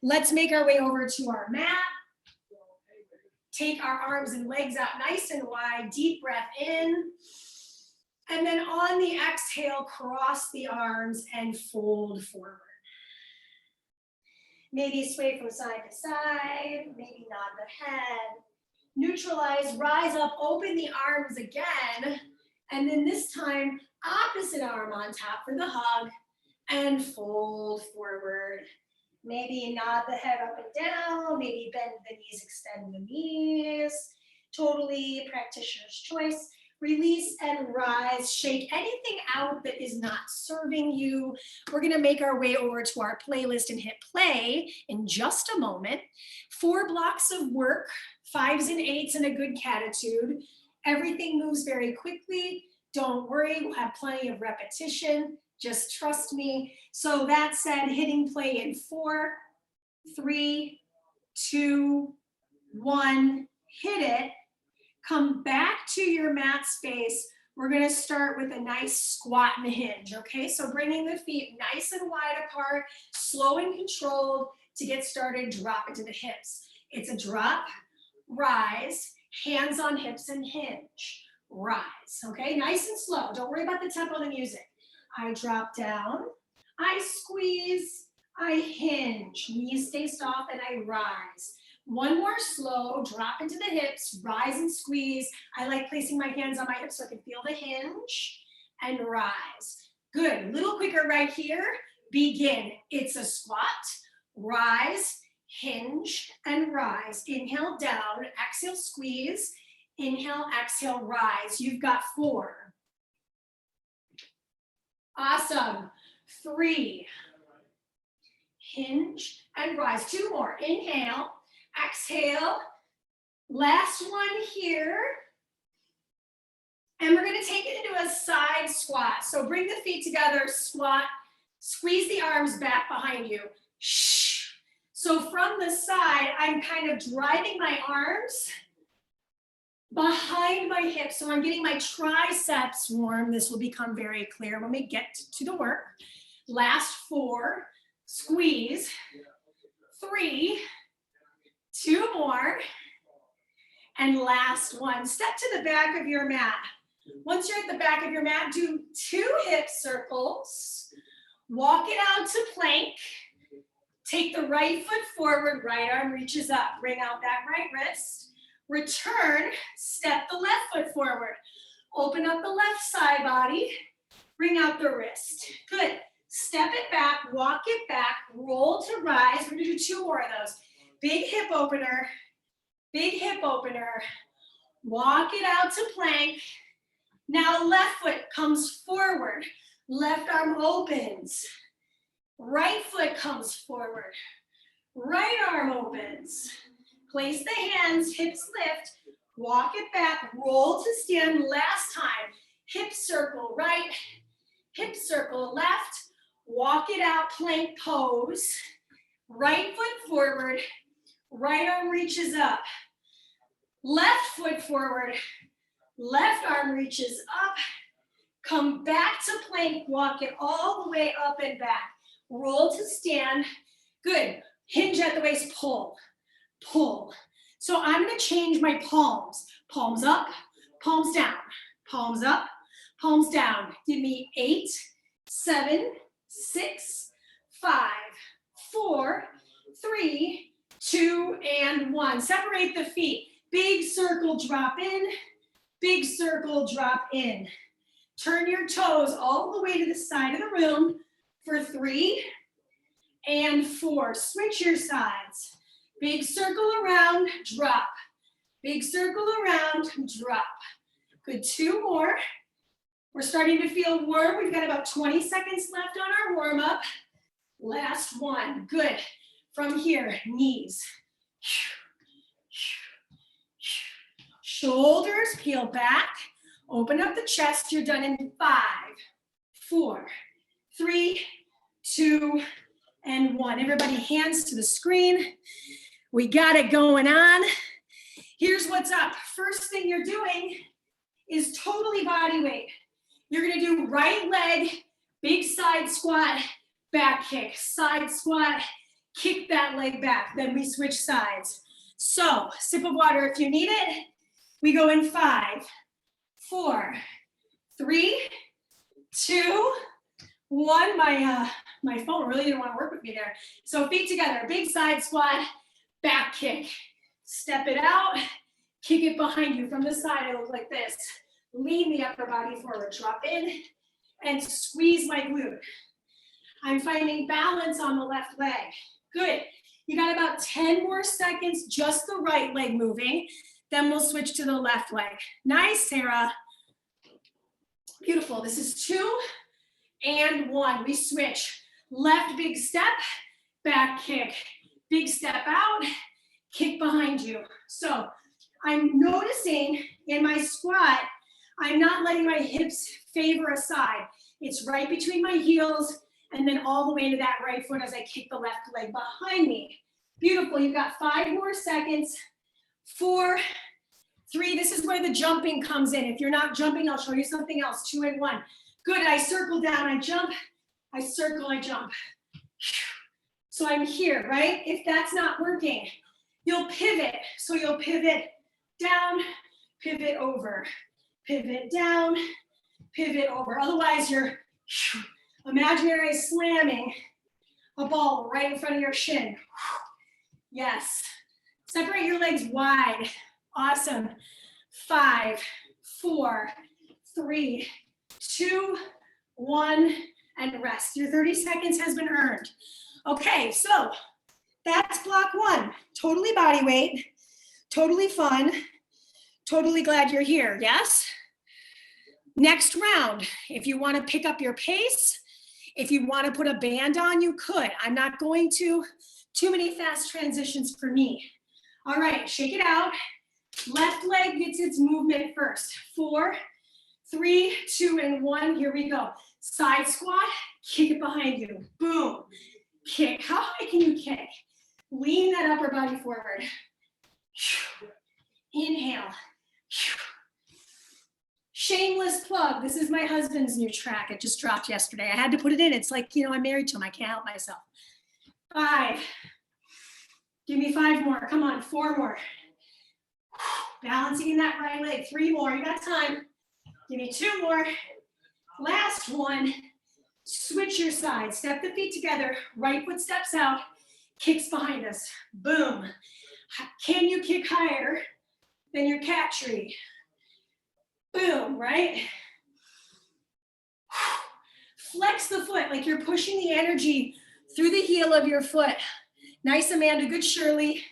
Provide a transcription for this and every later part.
Let's make our way over to our mat. Take our arms and legs out nice and wide. Deep breath in. And then on the exhale, cross the arms and fold forward. Maybe sway from side to side, maybe nod the head. Neutralize, rise up, open the arms again. And then this time, opposite arm on top for the hug and fold forward. Maybe nod the head up and down, maybe bend the knees, extend the knees. Totally practitioner's choice. Release and rise, shake anything out that is not serving you. We're gonna make our way over to our playlist and hit play in just a moment. 4 blocks of work, 5s and 8s and a good catitude. Everything moves very quickly. Don't worry, we'll have plenty of repetition. Just trust me. So that said, hitting play in 4, 3, 2, 1, hit it. Come back to your mat space. We're gonna start with a nice squat and hinge, okay? So bringing the feet nice and wide apart, slow and controlled. To get started, drop into the hips. It's a drop, rise, hands on hips and hinge, rise, okay? Nice and slow, don't worry about the tempo of the music. I drop down, I squeeze, I hinge, knees stay soft and I rise. One more slow, drop into the hips, rise and squeeze. I like placing my hands on my hips so I can feel the hinge and rise. Good, a little quicker right here. Begin, it's a squat, rise, hinge and rise. Inhale down, exhale squeeze, inhale, exhale, rise. You've got 4. Awesome, 3, hinge and rise. 2 more, inhale. Exhale, last one here. And we're gonna take it into a side squat. So bring the feet together, squat, squeeze the arms back behind you. Shh. So from the side, I'm kind of driving my arms behind my hips. So I'm getting my triceps warm. This will become very clear when we get to the work. Last 4, squeeze, 3, 2 more, and last one. Step to the back of your mat. Once you're at the back of your mat, do 2 hip circles. Walk it out to plank. Take the right foot forward, right arm reaches up. Bring out that right wrist. Return, step the left foot forward. Open up the left side body. Bring out the wrist. Good. Step it back, walk it back, roll to rise. We're gonna do 2 more of those. Big hip opener, walk it out to plank. Now left foot comes forward, left arm opens, right foot comes forward, right arm opens. Place the hands, hips lift, walk it back, roll to stand. Last time, hip circle right, hip circle left, walk it out, plank pose, right foot forward, right arm reaches up, left foot forward, left arm reaches up, come back to plank, walk it all the way up and back, roll to stand, good, hinge at the waist, pull, pull. So I'm gonna change my palms, palms up, palms down, palms up, palms down. Give me 8, 7, 6, 5, 4, 3, 2, and 1. Separate the feet. Big circle, drop in. Big circle, drop in. Turn your toes all the way to the side of the room for 3 and 4. Switch your sides. Big circle around, drop. Big circle around, drop. Good, 2 more. We're starting to feel warm. We've got about 20 seconds left on our warm up. Last one, good. From here, knees. Shoulders peel back. Open up the chest. You're done in 5, 4, 3, 2, and 1. Everybody, hands to the screen. We got it going on. Here's what's up. First thing you're doing is totally body weight. You're gonna do right leg, big side squat, back kick, side squat, kick that leg back. Then we switch sides. So sip of water if you need it. We go in 5, 4, 3, 2, 1. My phone really didn't want to work with me there. So feet together, big side squat, back kick. Step it out, kick it behind you. From the side, it looks like this. Lean the upper body forward, drop in, and squeeze my glute. I'm finding balance on the left leg. Good. You got about 10 more seconds, just the right leg moving. Then we'll switch to the left leg. Nice, Sarah. Beautiful. This is 2 and 1. We switch. Left big step, back kick. Big step out, kick behind you. So I'm noticing in my squat, I'm not letting my hips favor a side. It's right between my heels and then all the way to that right foot as I kick the left leg behind me. Beautiful. You've got 5 more seconds. 4, 3. This is where the jumping comes in. If you're not jumping, I'll show you something else. 2 and 1. Good. I circle down. I jump. I circle. I jump. So I'm here, right? If that's not working, you'll pivot. So you'll pivot down, pivot over, pivot down, pivot over. Otherwise, you're imaginary slamming a ball right in front of your shin. Yes. Separate your legs wide. Awesome. 5, 4, 3, 2, 1, and rest. Your 30 seconds has been earned. Okay, so that's block 1. Totally body weight, totally fun, totally glad you're here, yes? Next round, if you want to pick up your pace, if you want to put a band on, you could. I'm not going to. Too many fast transitions for me. All right, shake it out. Left leg gets its movement first. 4, 3, 2, and 1. Here we go. Side squat, kick it behind you. Boom. Kick. How high can you kick? Lean that upper body forward. Inhale. Shameless plug. This is my husband's new track. It just dropped yesterday. I had to put it in. It's like, I'm married to him. I can't help myself. 5. Give me 5 more. Come on, 4 more. Balancing in that right leg. 3 more. You got time. Give me 2 more. Last one. Switch your side. Step the feet together. Right foot steps out. Kicks behind us. Boom. Can you kick higher than your cat tree? Boom, right? Flex the foot like you're pushing the energy through the heel of your foot. Nice, Amanda. Good, Shirley.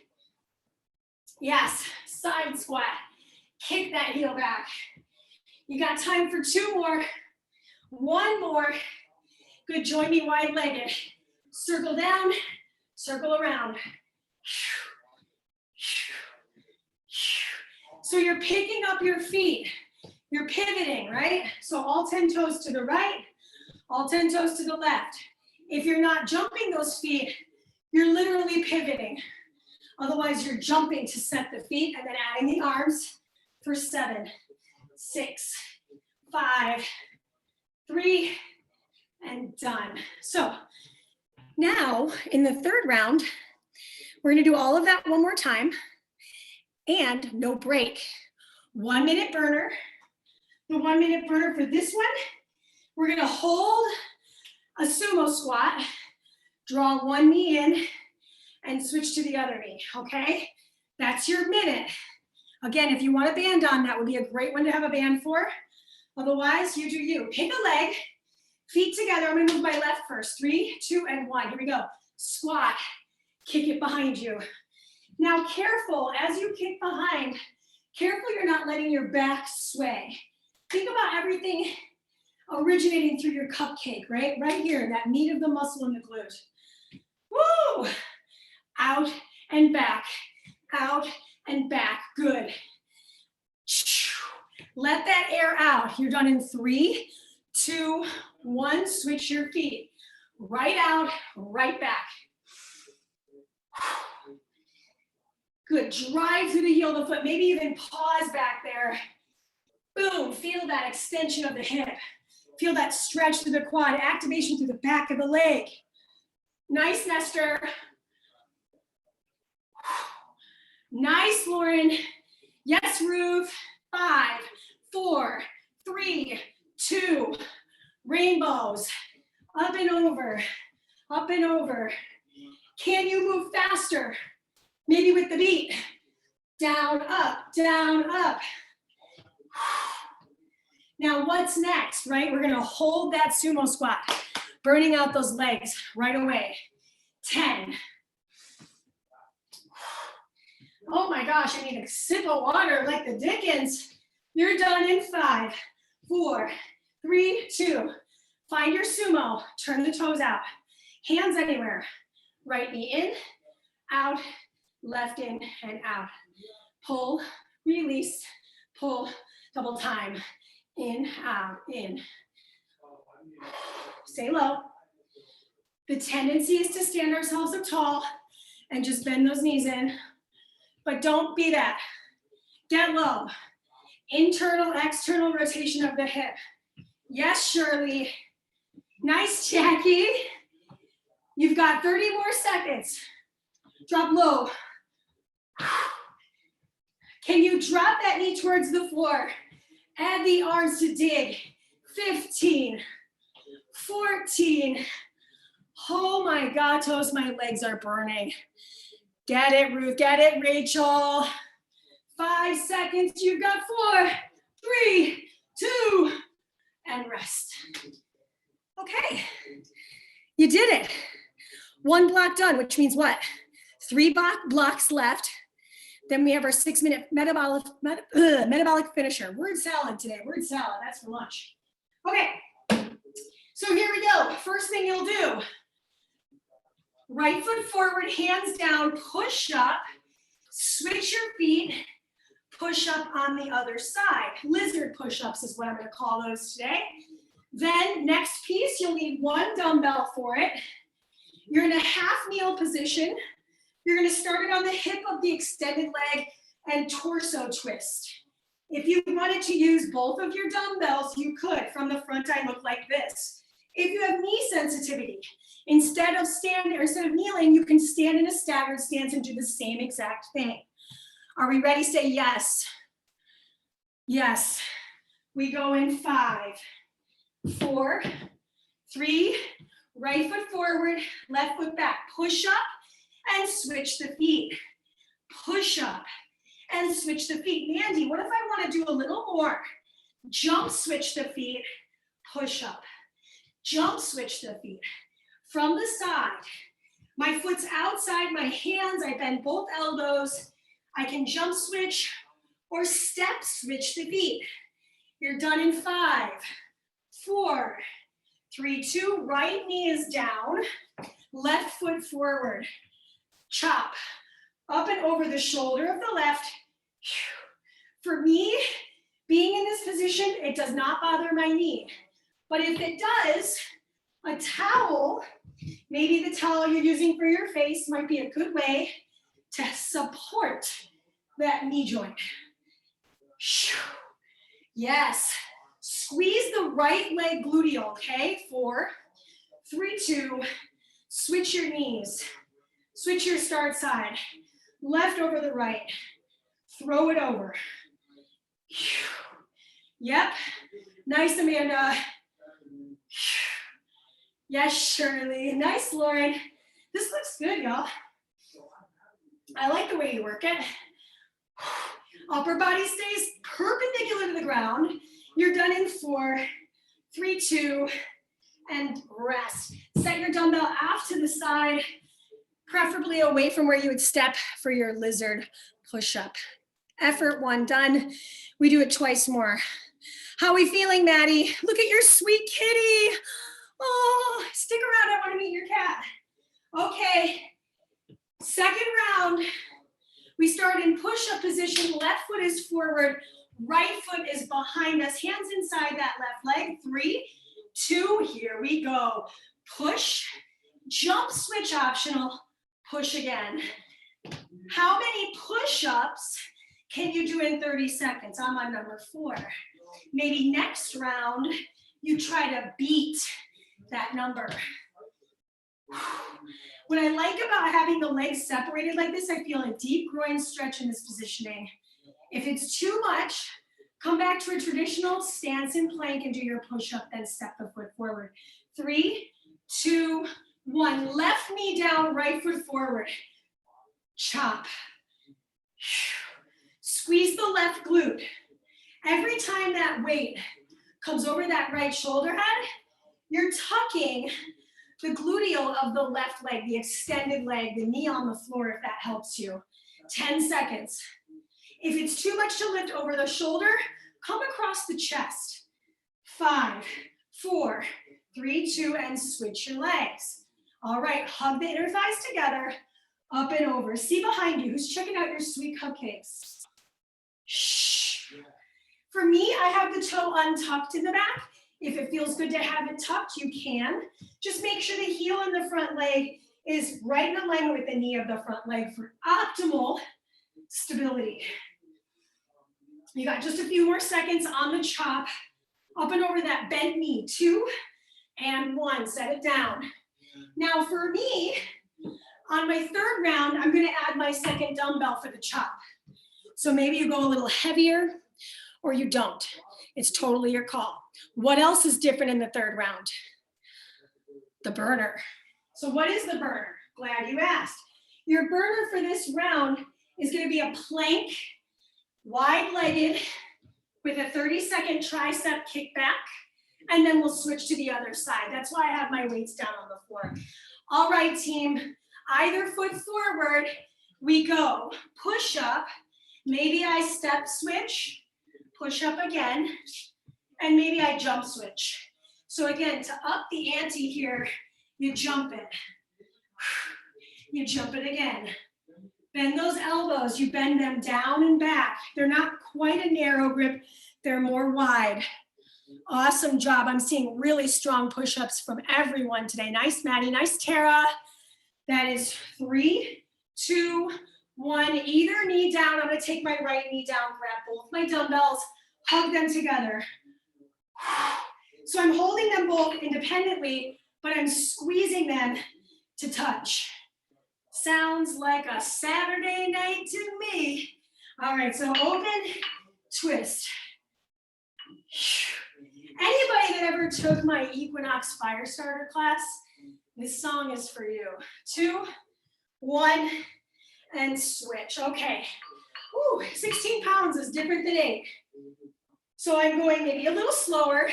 Yes. Side squat. Kick that heel back. You got time for 2 more. 1 more. Good. Join me wide-legged. Circle down. Circle around. So you're picking up your feet. You're pivoting, right? So all 10 toes to the right, all 10 toes to the left. If you're not jumping those feet, you're literally pivoting. Otherwise, you're jumping to set the feet and then adding the arms for 7, 6, 5, 3, and done. So now in the 3rd round, we're gonna do all of that one more time and no break. 1 minute burner. The 1 minute burner for this one, we're gonna hold a sumo squat, draw one knee in, and switch to the other knee, okay? That's your minute. Again, if you want a band on, that would be a great one to have a band for. Otherwise, you do you. Pick a leg, feet together. I'm gonna move my left first. 3, 2, and 1. Here we go. Squat, kick it behind you. Now careful, as you kick behind, careful you're not letting your back sway. Think about everything originating through your cupcake, right? Right here, that meat of the muscle in the glute. Woo! Out and back, out and back. Good. Let that air out. You're done in 3, 2, 1. Switch your feet. Right out, right back. Good. Drive through the heel of the foot. Maybe even pause back there. Boom. Feel that extension of the hip. Feel that stretch through the quad. Activation through the back of the leg. Nice, Nestor. Nice, Lauren. Yes, Ruth. 5, 4, 3, 2. Rainbows. Up and over. Up and over. Can you move faster? Maybe with the beat. Down, up, down, up. Now what's next, right? We're gonna hold that sumo squat, burning out those legs right away. 10. Oh my gosh, I need a sip of water like the Dickens. You're done in 5, 4, 3, 2. Find your sumo, turn the toes out. Hands anywhere. Right knee in, out, left in, and out. Pull, release, pull, double time. In, out, in. Stay low. The tendency is to stand ourselves up tall and just bend those knees in, but don't be that. Get low. Internal, external rotation of the hip. Yes, Shirley. Nice, Jackie. You've got 30 more seconds. Drop low. Can you drop that knee towards the floor? Add the arms to dig. 15, 14. Oh my God, toes, my legs are burning. Get it, Ruth, get it, Rachel. 5 seconds, you've got 4, 3, 2, and rest. Okay, you did it. 1 block done, which means what? 3 blocks left. Then we have our 6-minute metabolic finisher. Word salad today, word salad, that's for lunch. Okay, so here we go. First thing you'll do, right foot forward, hands down, push up, switch your feet, push up on the other side. Lizard push-ups is what I'm gonna call those today. Then next piece, you'll need 1 dumbbell for it. You're in a half kneel position. You're gonna start it on the hip of the extended leg and torso twist. If you wanted to use both of your dumbbells, you could. From the front, I look like this. If you have knee sensitivity, instead of kneeling, you can stand in a staggered stance and do the same exact thing. Are we ready? Say yes. Yes. We go in 5, 4, 3, right foot forward, left foot back. Push up and switch the feet. Push up and switch the feet. Mandee, what if I want to do a little more? Jump, switch the feet, push up. Jump, switch the feet. From the side, my foot's outside my hands, I bend both elbows. I can jump switch or step switch the feet. You're done in 5, 4, 3, 2, right knee is down, left foot forward. Chop, up and over the shoulder of the left. For me, being in this position, it does not bother my knee. But if it does, a towel, maybe the towel you're using for your face might be a good way to support that knee joint. Yes, squeeze the right leg gluteal, okay? 4, 3, 2, switch your knees. Switch your start side. Left over the right. Throw it over. Yep. Nice, Amanda. Yes, Shirley. Nice, Lauren. This looks good, y'all. I like the way you work it. Upper body stays perpendicular to the ground. You're done in 4, 3, 2, and rest. Set your dumbbell off to the side, preferably away from where you would step for your lizard push-up. Effort 1 done. We do it twice more. How are we feeling, Maddie? Look at your sweet kitty. Oh, stick around, I want to meet your cat. Okay, second round. We start in push-up position. Left foot is forward, right foot is behind us. Hands inside that left leg. 3, 2, here we go. Push, jump switch optional, push again. How many push-ups can you do in 30 seconds? I'm on number 4. Maybe next round, you try to beat that number. What I like about having the legs separated like this, I feel a deep groin stretch in this positioning. If it's too much, come back to a traditional stance in plank and do your push-up, then step the foot forward. 3, 2, 1. Left knee down, right foot forward. Chop. Squeeze the left glute. Every time that weight comes over that right shoulder head, you're tucking the gluteal of the left leg, the extended leg, the knee on the floor, if that helps you. 10 seconds. If it's too much to lift over the shoulder, come across the chest. 5, 4, 3, 2, and switch your legs. All right, hug the inner thighs together, up and over. See behind you, who's checking out your sweet cupcakes? Shh. For me, I have the toe untucked in the back. If it feels good to have it tucked, you can. Just make sure the heel in the front leg is right in alignment with the knee of the front leg for optimal stability. You got just a few more seconds on the chop. Up and over that bent knee. 2 and 1. Set it down. Now for me, on my third round, I'm going to add my second dumbbell for the chop. So maybe you go a little heavier or you don't. It's totally your call. What else is different in the third round? The burner. So what is the burner? Glad you asked. Your burner for this round is going to be a plank, wide-legged, with a 30-second tricep kickback, and then we'll switch to the other side. That's why I have my weights down on the floor. All right, team, either foot forward, we go. Push up, maybe I step switch, push up again, and maybe I jump switch. So again, to up the ante here, you jump it. You jump it again. Bend those elbows, you bend them down and back. They're not quite a narrow grip, they're more wide. Awesome job. I'm seeing really strong push-ups from everyone today. Nice, Maddie. Nice, Tara. That is 3, 2, 1. Either knee down. I'm going to take my right knee down, grab both my dumbbells, hug them together. So I'm holding them both independently, but I'm squeezing them to touch. Sounds like a Saturday night to me. All right, so open, twist. Anybody that ever took my Equinox Firestarter class, this song is for you. 2, 1, and switch. Okay. Ooh, 16 pounds is different than 8. So I'm going maybe a little slower,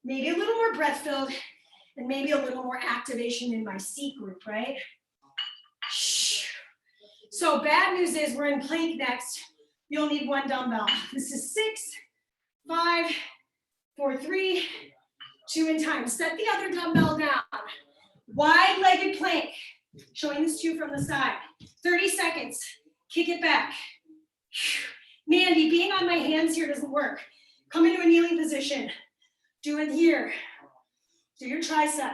maybe a little more breath-filled, and maybe a little more activation in my C group, right? So bad news is we're in plank next. You'll need 1 dumbbell. This is 6, 5, 4, 3, 2 in time. Set the other dumbbell down. Wide-legged plank. Showing this to you from the side. 30 seconds. Kick it back. Mandee, being on my hands here doesn't work. Come into a kneeling position. Do it here. Do your tricep.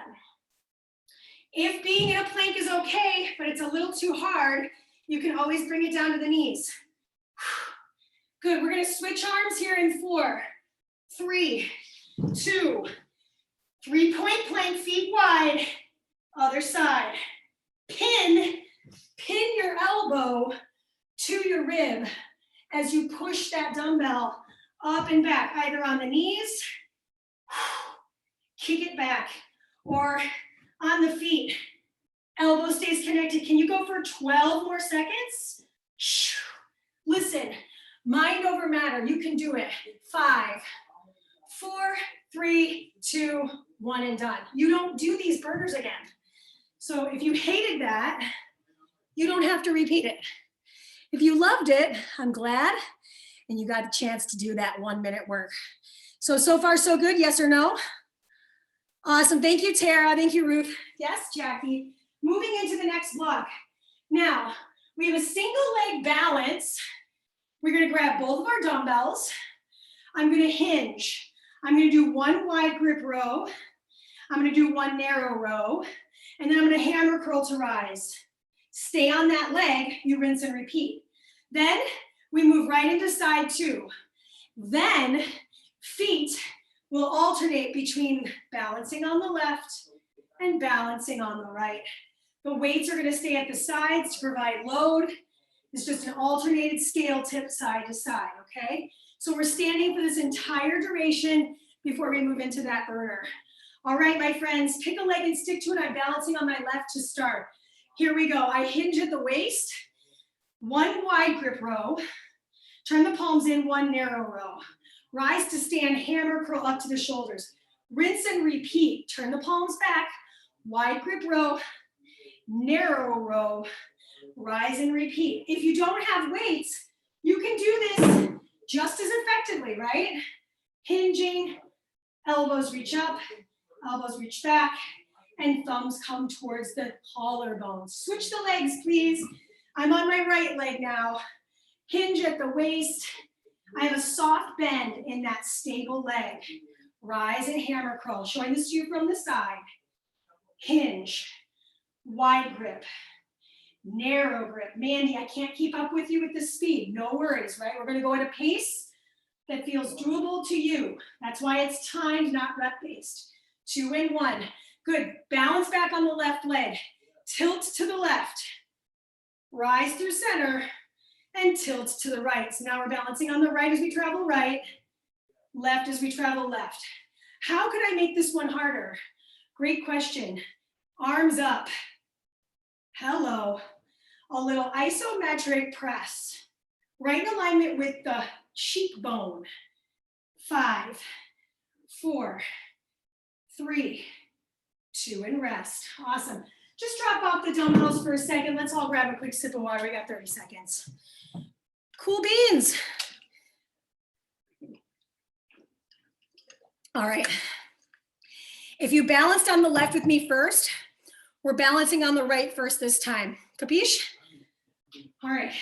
If being in a plank is okay, but it's a little too hard, you can always bring it down to the knees. Good, we're gonna switch arms here in 4, 3, 2, 3-point plank, feet wide, other side. Pin your elbow to your rib as you push that dumbbell up and back, either on the knees, kick it back, or on the feet. Elbow stays connected. Can you go for 12 more seconds? Listen, mind over matter. You can do it. 5, 4, 3, 2, 1, and done. You don't do these burners again. So if you hated that, you don't have to repeat it. If you loved it, I'm glad, and you got a chance to do that 1-minute work. So far so good, yes or no? Awesome, thank you, Tara, thank you, Ruth. Yes, Jackie. Moving into the next block. Now, we have a single leg balance. We're gonna grab both of our dumbbells. I'm gonna hinge. I'm gonna do 1 wide grip row. I'm gonna do 1 narrow row. And then I'm gonna hammer curl to rise. Stay on that leg, you rinse and repeat. Then we move right into side 2. Then feet will alternate between balancing on the left and balancing on the right. The weights are gonna stay at the sides to provide load. It's just an alternated scale tip side to side, okay? So we're standing for this entire duration before we move into that burner. All right, my friends, pick a leg and stick to it. I'm balancing on my left to start. Here we go. I hinge at the waist, one wide grip row, turn the palms in, one narrow row. Rise to stand, hammer curl up to the shoulders. Rinse and repeat. Turn the palms back, wide grip row, narrow row, rise and repeat. If you don't have weights, you can do this just as effectively, right? Hinging, elbows reach up, elbows reach back, and thumbs come towards the collarbones. Switch the legs, please. I'm on my right leg now. Hinge at the waist. I have a soft bend in that stable leg. Rise and hammer curl. Showing this to you from the side. Hinge, wide grip, narrow grip. Mandee, I can't keep up with you with the speed. No worries, right? We're gonna go at a pace that feels doable to you. That's why it's timed, not rep-based. 2 and 1. Good. Balance back on the left leg. Tilt to the left. Rise through center and tilt to the right. So now we're balancing on the right as we travel right, left as we travel left. How could I make this one harder? Great question. Arms up. Hello. A little isometric press. Right in alignment with the cheekbone. 5, 4, 3, 2, and rest. Awesome. Just drop off the dumbbells for a second. Let's all grab a quick sip of water. We got 30 seconds. Cool beans. All right. If you balanced on the left with me first, we're balancing on the right first this time. Capiche? All right.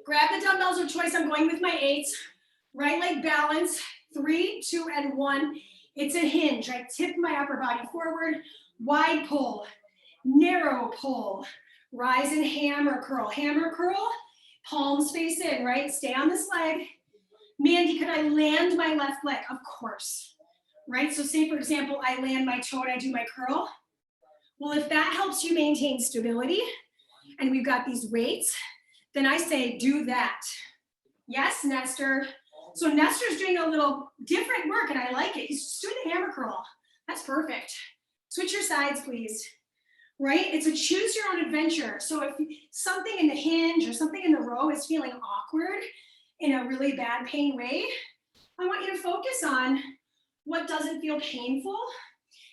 Grab the dumbbells of choice. I'm going with my 8s. Right leg balance. 3, 2, and 1. It's a hinge. I tip my upper body forward. Wide pull. Narrow pull. Rise and hammer curl. Hammer curl. Palms face in, right? Stay on this leg. Mandee, could I land my left leg? Of course. Right? So say, for example, I land my toe and I do my curl. Well, if that helps you maintain stability, and we've got these weights, then I say do that. Yes, Nestor. So Nestor's doing a little different work and I like it. He's just doing the hammer curl. That's perfect. Switch your sides, please. Right? It's a choose your own adventure. So if something in the hinge or something in the row is feeling awkward in a really bad pain way, I want you to focus on what doesn't feel painful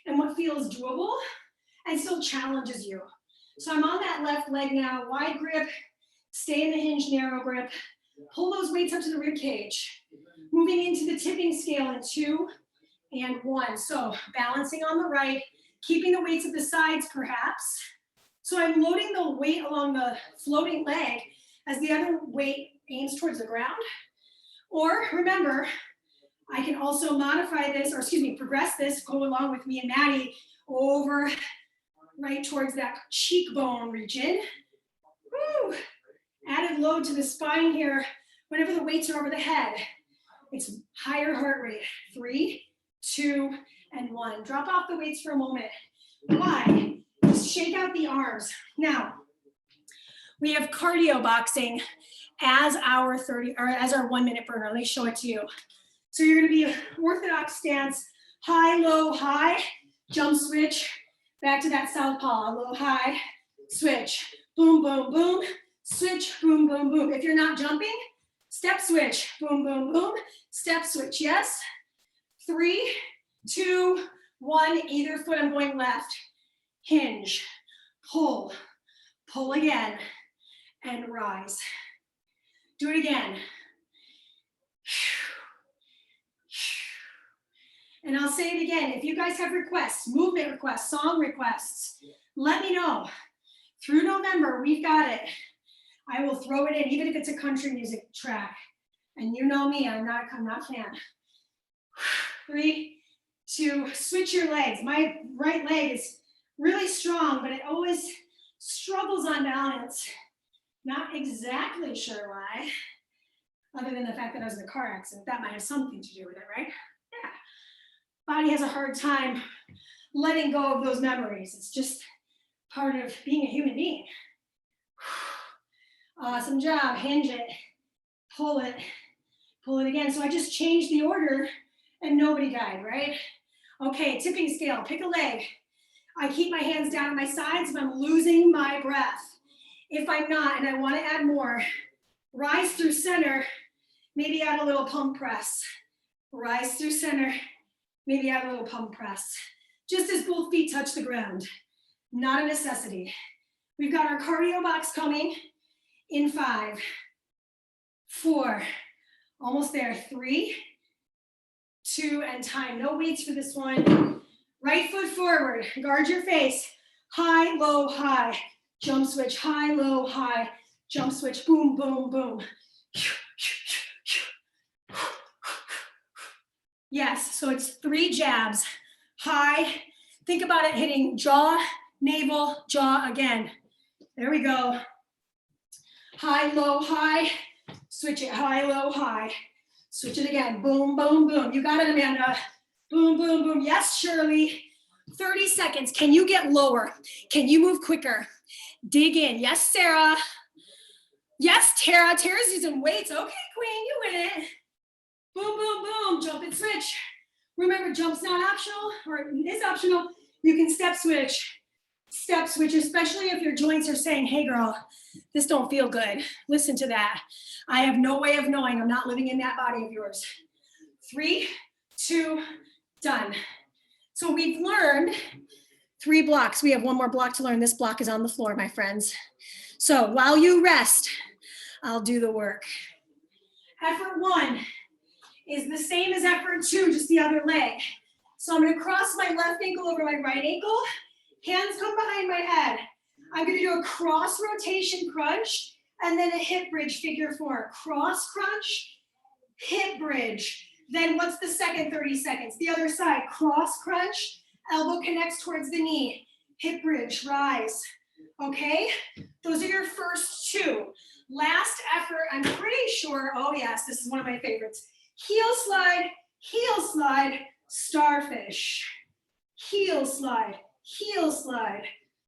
and what feels doable and still challenges you. So I'm on that left leg now, wide grip, stay in the hinge, narrow grip. Pull those weights up to the rib cage. Moving into the tipping scale in 2 and 1. So balancing on the right, keeping the weights at the sides perhaps. So I'm loading the weight along the floating leg as the other weight aims towards the ground. Or remember, I can also modify this, or excuse me, progress this, go along with me and Maddie over right towards that cheekbone region. Woo! Added load to the spine here. Whenever the weights are over the head, it's higher heart rate. 3, 2, and 1. Drop off the weights for a moment. Why? Just shake out the arms. Now, we have cardio boxing as our 1 minute burner. Let me show it to you. So you're gonna be orthodox stance, high, low, high, jump switch, back to that southpaw, low, high, switch, boom, boom, boom, switch, boom, boom, boom. If you're not jumping, step switch, boom, boom, boom, step switch, yes. 3, 2, 1, either foot, I'm going left. Hinge, pull, pull again, and rise. Do it again. And I'll say it again, if you guys have requests, movement requests, song requests, let me know. Through November, we've got it. I will throw it in, even if it's a country music track. And you know me, I'm not a fan. 3, 2, switch your legs. My right leg is really strong, but it always struggles on balance. Not exactly sure why, other than the fact that I was in a car accident. That might have something to do with it, right? Yeah. Body has a hard time letting go of those memories. It's just part of being a human being. Awesome job. Hinge it, pull it again. So I just changed the order and nobody died, right? Okay, tipping scale, pick a leg. I keep my hands down at my sides if I'm losing my breath. If I'm not and I want to add more, rise through center, maybe add a little pump press. Rise through center, maybe add a little pump press. Just as both feet touch the ground, not a necessity. We've got our cardio box coming in 5, 4, almost there, 3, 2, and time. No weights for this one. Right foot forward, guard your face. High, low, high. Jump switch, high, low, high. Jump switch, boom, boom, boom. Yes, so it's 3 jabs. High, think about it hitting jaw, navel, jaw again. There we go. High, low, high. Switch it, high, low, high. Switch it again, boom, boom, boom. You got it, Amanda. Boom, boom, boom. Yes, Shirley. 30 seconds. Can you get lower? Can you move quicker? Dig in. Yes, Sarah. Yes, Tara. Tara's using weights. Okay, Queen, you win it. Boom, boom, boom. Jump and switch. Remember, jump's not optional, or it is optional. You can step switch. Step switch, especially if your joints are saying, hey girl, this don't feel good. Listen to that. I have no way of knowing. I'm not living in that body of yours. 3, 2, done. So we've learned 3 blocks. We have one more block to learn. This block is on the floor, my friends. So while you rest, I'll do the work. Effort 1 is the same as effort 2, just the other leg. So I'm gonna cross my left ankle over my right ankle. Hands come behind my head. I'm gonna do a cross rotation crunch and then a hip bridge figure 4. Cross crunch, hip bridge. Then what's the second 30 seconds? The other side, cross crunch, elbow connects towards the knee, hip bridge, rise. Okay, those are your first 2. Last effort, I'm pretty sure, oh yes, this is one of my favorites. Heel slide, starfish. Heel slide,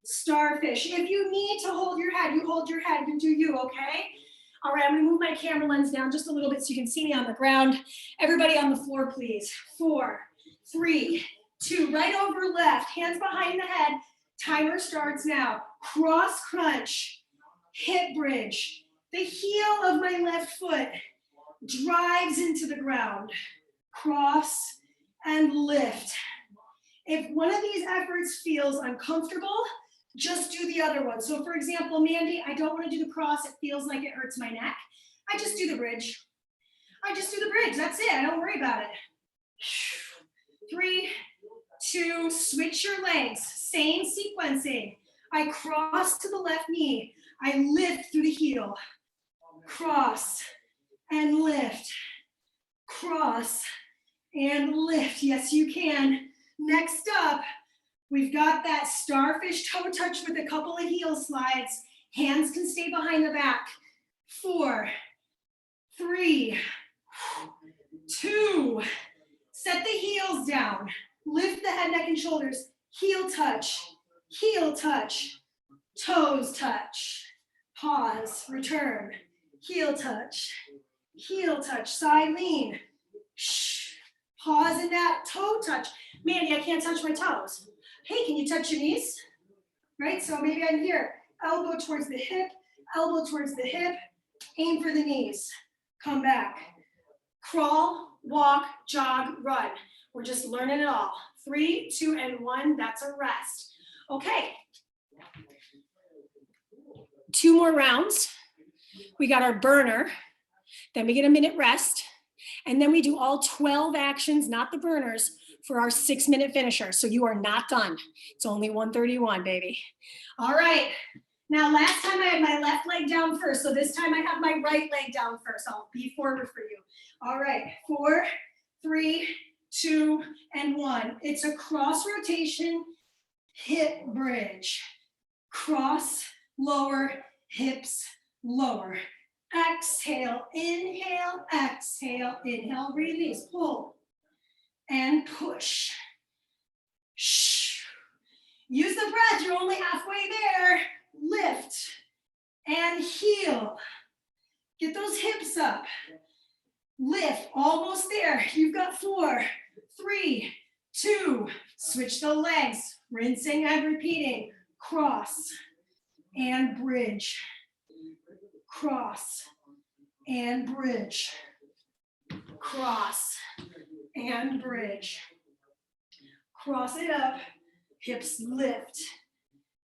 starfish. If you need to hold your head, you hold your head, you do you, okay? All right, I'm gonna move my camera lens down just a little bit so you can see me on the ground. Everybody on the floor, please. 4, 3, 2, right over left, hands behind the head. Timer starts now. Cross crunch, hip bridge. The heel of my left foot drives into the ground. Cross and lift. If one of these efforts feels uncomfortable, just do the other one. So for example, Mandee, I don't want to do the cross. It feels like it hurts my neck. I just do the bridge. That's it. I don't worry about it. 3, 2, switch your legs. Same sequencing. I cross to the left knee. I lift through the heel. Cross and lift. Cross and lift. Yes, you can. Next up, we've got that starfish toe touch with a couple of heel slides. Hands can stay behind the back. 4, 3, 2. Set the heels down. Lift the head, neck, and shoulders. Heel touch, toes touch. Pause, return. Heel touch, side lean. Shh. Pause in that toe touch. Mandee, I can't touch my toes. Hey, can you touch your knees? Right, so maybe I'm here. Elbow towards the hip, aim for the knees. Come back. Crawl, walk, jog, run. We're just learning it all. 3, 2, and 1, that's a rest. Okay. 2 more rounds. We got our burner, then we get a minute rest, and then we do all 12 actions, not the burners, for our 6-minute finisher. So you are not done. It's only 1:31, baby. All right. Now, last time I had my left leg down first, so this time I have my right leg down first. I'll be forward for you. All right, 4, 3, 2, and 1. It's a cross rotation, hip bridge. Cross, lower, hips, lower. Exhale, inhale, release, pull. and push. Use the breath, you're only halfway there. Lift and heel. Get those hips up. Lift, almost there. You've got 4, 3, 2. Switch the legs, rinsing and repeating. Cross and bridge. Cross and bridge. Cross and bridge. Cross it up, hips lift.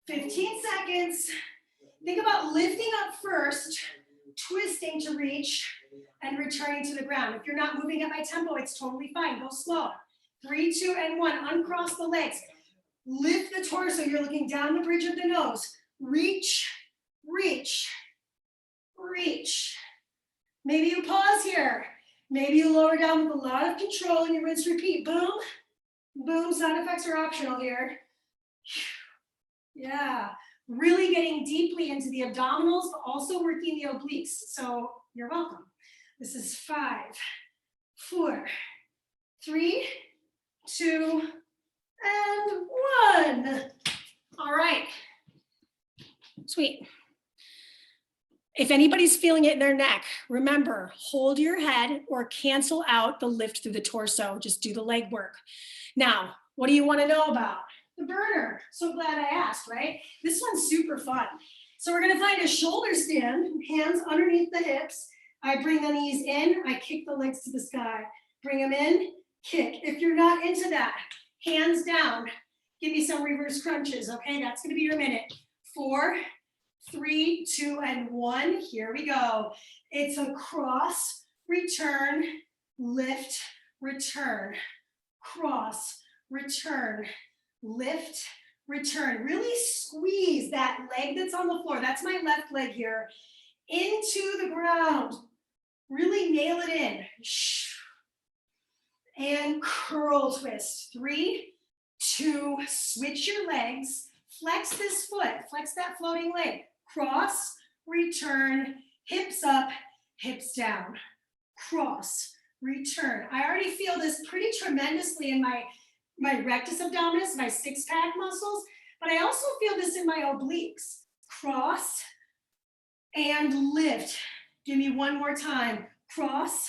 15 seconds. Think about lifting up first, twisting to reach, and returning to the ground. If you're not moving at my tempo, it's totally fine. Go slow. 3, 2, and 1. Uncross the legs. Lift the torso. You're looking down the bridge of the nose. Reach, reach, reach. Maybe you pause here. Maybe you lower down with a lot of control and you rinse, repeat. Boom, boom. Sound effects are optional here. Yeah. Really getting deeply into the abdominals, but also working the obliques. So you're welcome. This is 5, 4, 3, 2, and 1. All right. Sweet. If anybody's feeling it in their neck, remember, hold your head or cancel out the lift through the torso. Just do the leg work. Now, what do you want to know about? The burner. So glad I asked, right? This one's super fun. So we're going to find a shoulder stand, hands underneath the hips. I bring the knees in, I kick the legs to the sky. Bring them in, kick. If you're not into that, hands down. Give me some reverse crunches, okay? That's going to be your minute. 4, 3, 2, and 1. Here we go. It's a cross, return, lift, return. Cross, return, lift, return. Really squeeze that leg that's on the floor. That's my left leg here. Into the ground. Really nail it in. And curl twist. 3, 2, switch your legs. Flex this foot. Flex that floating leg. Cross, return, hips up, hips down. Cross, return. I already feel this pretty tremendously in my rectus abdominis, my six-pack muscles, but I also feel this in my obliques. Cross and lift. Give me one more time. Cross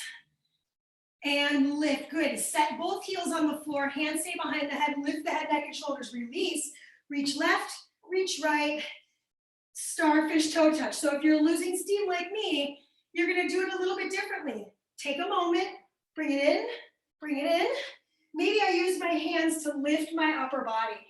and lift. Good. Set both heels on the floor. Hands stay behind the head. Lift the head, neck, and shoulders. Release. Reach left, reach right. Starfish toe touch. So if you're losing steam like me, you're going to do it a little bit differently. Take a moment. Bring it in. Bring it in. Maybe I use my hands to lift my upper body.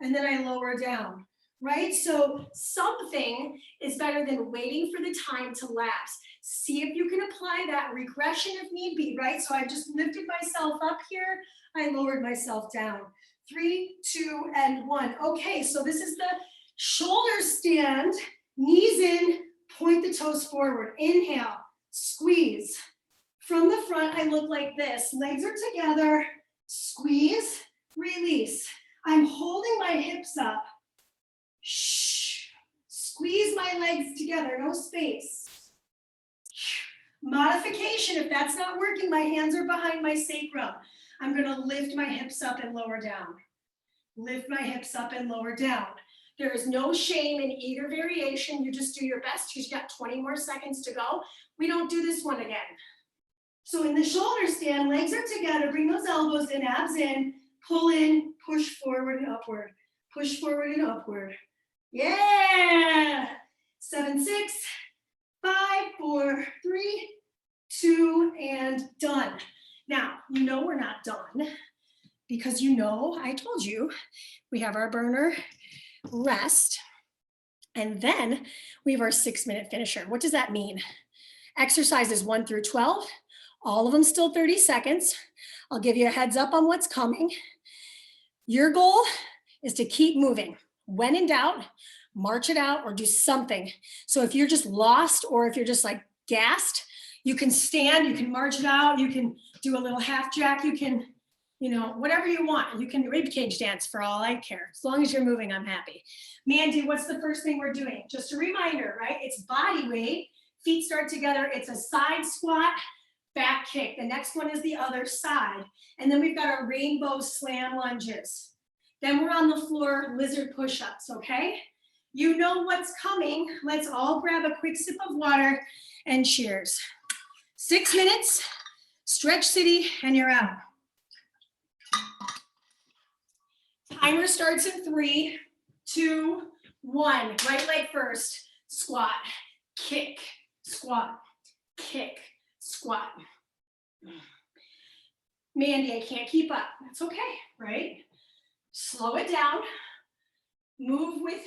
And then I lower down. Right? So something is better than waiting for the time to lapse. See if you can apply that regression if need be, right? So I just lifted myself up here. I lowered myself down. 3, 2, and 1. Okay, so this is the shoulder stand. Knees in, point the toes forward. Inhale, squeeze. From the front, I look like this. Legs are together. Squeeze, release. I'm holding my hips up. Shh. Squeeze my legs together, no space. Modification, if that's not working, my hands are behind my sacrum. I'm gonna lift my hips up and lower down. Lift my hips up and lower down. There is no shame in either variation. You just do your best. You've got 20 more seconds to go. We don't do this one again. So in the shoulder stand, legs are together. Bring those elbows in, abs in, pull in, push forward and upward. Push forward and upward. Yeah. 7, 6, 5, 4, 3, 2, and done. Now, you know we're not done because you know, I told you, we have our burner rest, and then we have our 6-minute finisher. What does that mean? Exercises 1 through 12, all of them still 30 seconds. I'll give you a heads up on what's coming. Your goal is to keep moving. When in doubt, march it out or do something. So if you're just lost or if you're just like gassed, you can stand, you can march it out, you can do a little half jack, you can, you know, whatever you want. You can rib cage dance for all I care. As long as you're moving, I'm happy. Mandee, what's the first thing we're doing? Just a reminder, right? It's body weight, feet start together. It's a side squat, back kick. The next one is the other side. And then we've got our rainbow slam lunges. Then we're on the floor, lizard push-ups, okay? You know what's coming. Let's all grab a quick sip of water and cheers. 6 minutes, stretch city, and you're out. Timer starts in 3, 2, 1. Right leg first. Squat, kick, squat, kick, squat. Mandee, I can't keep up. That's okay, right? Slow it down. Move with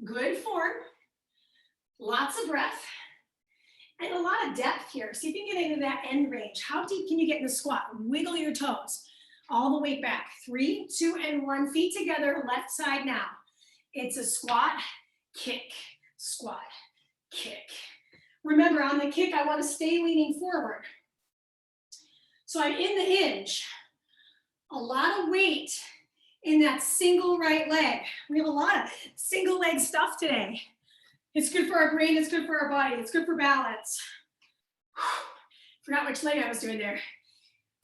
good form. Lots of breath. And a lot of depth here. See if you can get into that end range. How deep can you get in the squat? Wiggle your toes. All the way back. 3, 2, and 1. Feet together, left side now. It's a squat, kick, squat, kick. Remember, on the kick, I want to stay leaning forward. So I'm in the hinge. A lot of weight in that single right leg. We have a lot of single leg stuff today. It's good for our brain, it's good for our body, it's good for balance. Forgot which leg I was doing there.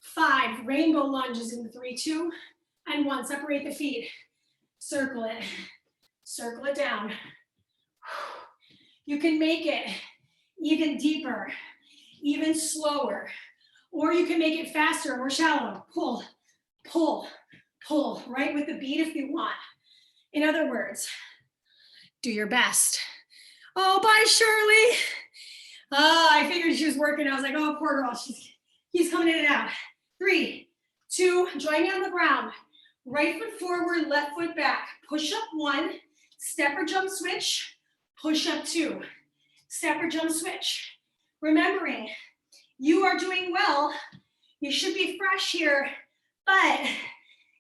5, rainbow lunges in 3, 2, and 1. Separate the feet. Circle it down. You can make it even deeper, even slower, or you can make it faster, more shallow. Pull, pull, pull, right with the beat if you want. In other words, do your best. Oh, bye, Shirley. Oh, I figured she was working. I was like, oh, poor girl. He's coming in and out. 3, 2, join me on the ground. Right foot forward, left foot back. Push up 1, step or jump switch, push up 2, step or jump switch. Remembering, you are doing well. You should be fresh here, but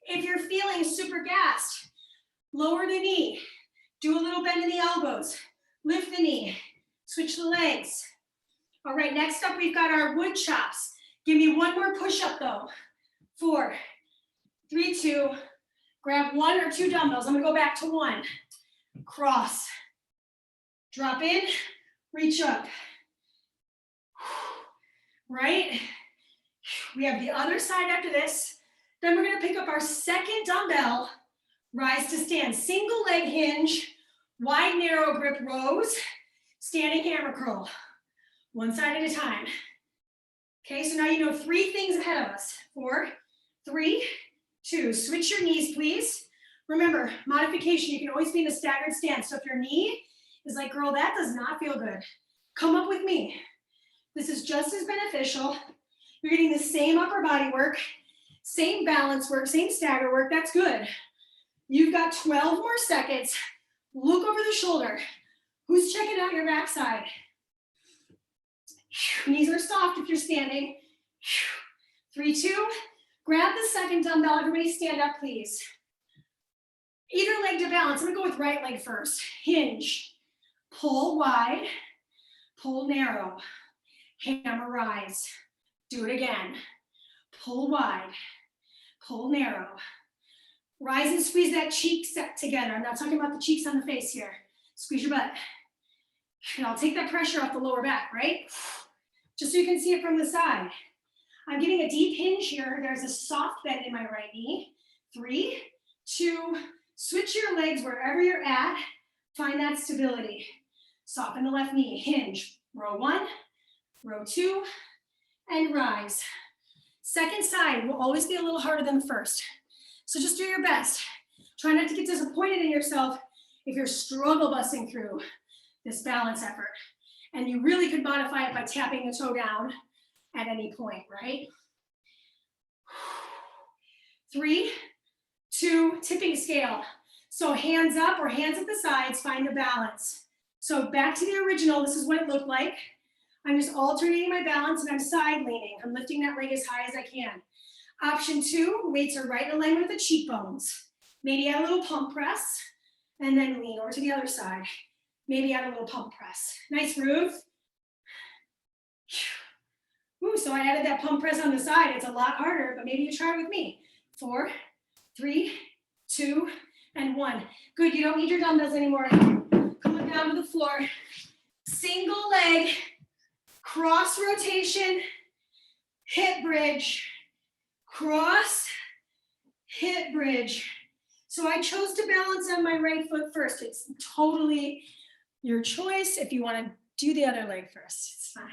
if you're feeling super gassed, lower the knee, do a little bend in the elbows, lift the knee, switch the legs. All right, next up, we've got our wood chops. Give me one more push-up though. 4, 3, 2, grab 1 or 2 dumbbells. I'm gonna go back to 1. Cross, drop in, reach up. Right? We have the other side after this. Then we're gonna pick up our second dumbbell, rise to stand. Single leg hinge, wide narrow grip rows, standing hammer curl. One side at a time. Okay, so now you know 3 things ahead of us. 4, 3, 2. Switch your knees, please. Remember, modification, you can always be in a staggered stance. So if your knee is like, girl, that does not feel good, come up with me. This is just as beneficial. You're getting the same upper body work, same balance work, same stagger work. That's good. You've got 12 more seconds. Look over the shoulder. Who's checking out your backside? Knees are soft if you're standing. 3, 2. Grab the second dumbbell. Everybody stand up, please. Either leg to balance. I'm gonna go with right leg first. Hinge. Pull wide. Pull narrow. Hammer rise. Do it again. Pull wide. Pull narrow. Rise and squeeze that cheek set together. I'm not talking about the cheeks on the face here. Squeeze your butt. And I'll take that pressure off the lower back, right? Just so you can see it from the side. I'm getting a deep hinge here. There's a soft bend in my right knee. 3, 2, switch your legs wherever you're at. Find that stability. Soften the left knee, hinge. Row 1, row 2, and rise. Second side will always be a little harder than the first. So just do your best. Try not to get disappointed in yourself if you're struggle busting through this balance effort. And you really could modify it by tapping the toe down at any point, right? 3, 2, tipping scale. So hands up or hands at the sides, find the balance. So back to the original, this is what it looked like. I'm just alternating my balance and I'm side leaning. I'm lifting that leg as high as I can. Option 2, weights are right in alignment with the cheekbones. Maybe add a little pump press and then lean over to the other side. Maybe add a little pump press. Nice groove. Ooh, so I added that pump press on the side. It's a lot harder, but maybe you try it with me. 4, 3, 2, and 1. Good, you don't need your dumbbells anymore. Come down to the floor. Single leg, cross rotation, hip bridge, cross, hip bridge. So I chose to balance on my right foot first. It's totally your choice if you want to do the other leg first. It's fine.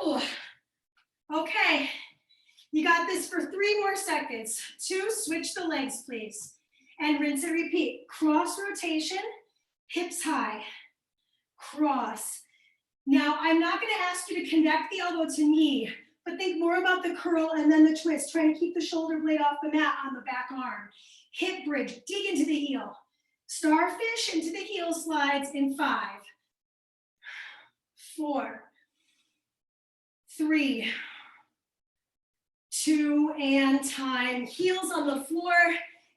Woo. Okay, you got this for 3 more seconds. 2, switch the legs, please. And rinse and repeat. Cross rotation, hips high, cross. Now, I'm not going to ask you to connect the elbow to knee, but think more about the curl and then the twist. Try to keep the shoulder blade off the mat on the back arm. Hip bridge, dig into the heel. Starfish into the heel slides in 5, 4, 3, 2, and time. Heels on the floor,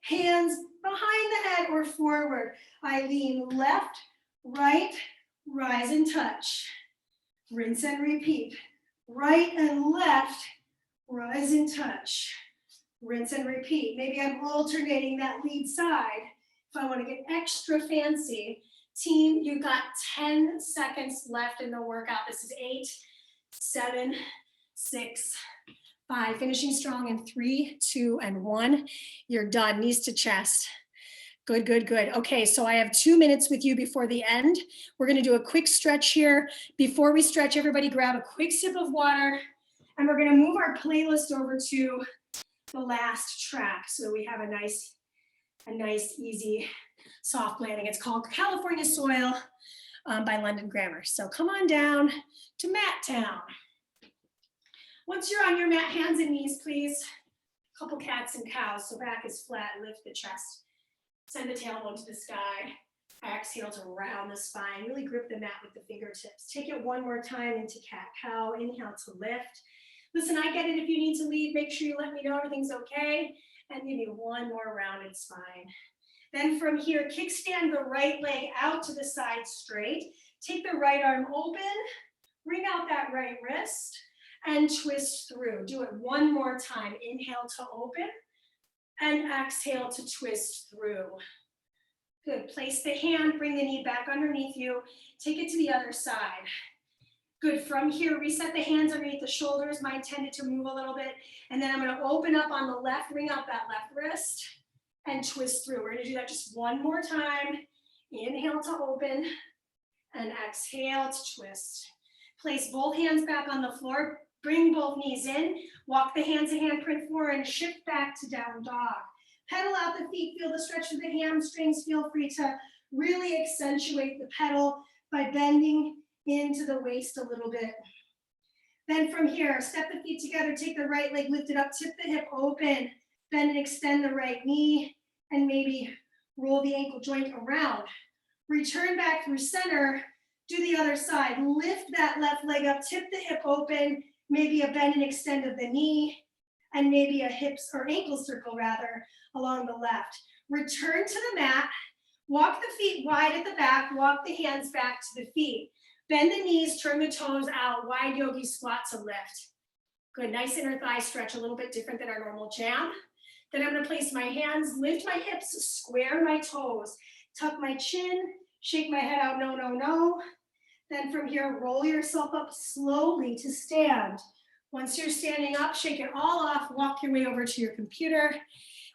hands behind the head or forward. I lean left, right, rise and touch. Rinse and repeat. Right and left, rise and touch. Rinse and repeat. Maybe I'm alternating that lead side. If I want to get extra fancy, team, you've got 10 seconds left in the workout. This is 8, 7, 6, 5. Finishing strong in 3, 2, and 1. You're done. Knees to chest. Good, good, good. Okay, so I have 2 minutes with you before the end. We're going to do a quick stretch here. Before we stretch, everybody grab a quick sip of water, and we're going to move our playlist over to the last track so we have a nice, easy, soft landing. It's called California Soil by London Grammar. So come on down to Mat Town. Once you're on your mat, hands and knees, please. A couple cats and cows, so back is flat, lift the chest. Send the tailbone to the sky. Exhale to round the spine. Really grip the mat with the fingertips. Take it one more time into cat-cow. Inhale to lift. Listen, I get it. If you need to leave, make sure you let me know everything's okay. And give me one more rounded spine. Then from here, kickstand the right leg out to the side straight. Take the right arm open. Bring out that right wrist and twist through. Do it one more time. Inhale to open. And exhale to twist through. Good, place the hand, bring the knee back underneath you. Take it to the other side. Good, from here, reset the hands underneath the shoulders. Mine tended to move a little bit. And then I'm gonna open up on the left, bring out that left wrist and twist through. We're gonna do that just one more time. Inhale to open and exhale to twist. Place both hands back on the floor. Bring both knees in, walk the hands and handprint forward and shift back to down dog. Pedal out the feet, feel the stretch of the hamstrings. Feel free to really accentuate the pedal by bending into the waist a little bit. Then from here, step the feet together, take the right leg lifted up, tip the hip open, bend and extend the right knee, and maybe roll the ankle joint around. Return back through center, do the other side. Lift that left leg up, tip the hip open, maybe a bend and extend of the knee, and maybe a hips or ankle circle rather along the left. Return to the mat, walk the feet wide at the back, walk the hands back to the feet. Bend the knees, turn the toes out, wide yogi squat to lift. Good, nice inner thigh stretch, a little bit different than our normal jam. Then I'm gonna place my hands, lift my hips, square my toes, tuck my chin, shake my head out, no, no, no. Then from here, roll yourself up slowly to stand. Once you're standing up, shake it all off, walk your way over to your computer.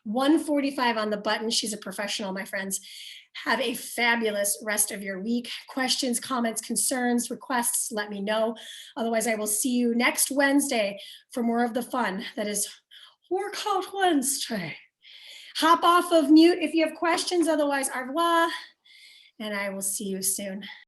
1:45 on the button. She's a professional, my friends. Have a fabulous rest of your week. Questions, comments, concerns, requests, let me know. Otherwise, I will see you next Wednesday for more of the fun that is Workout Wednesday. Hop off of mute if you have questions. Otherwise, au revoir. And I will see you soon.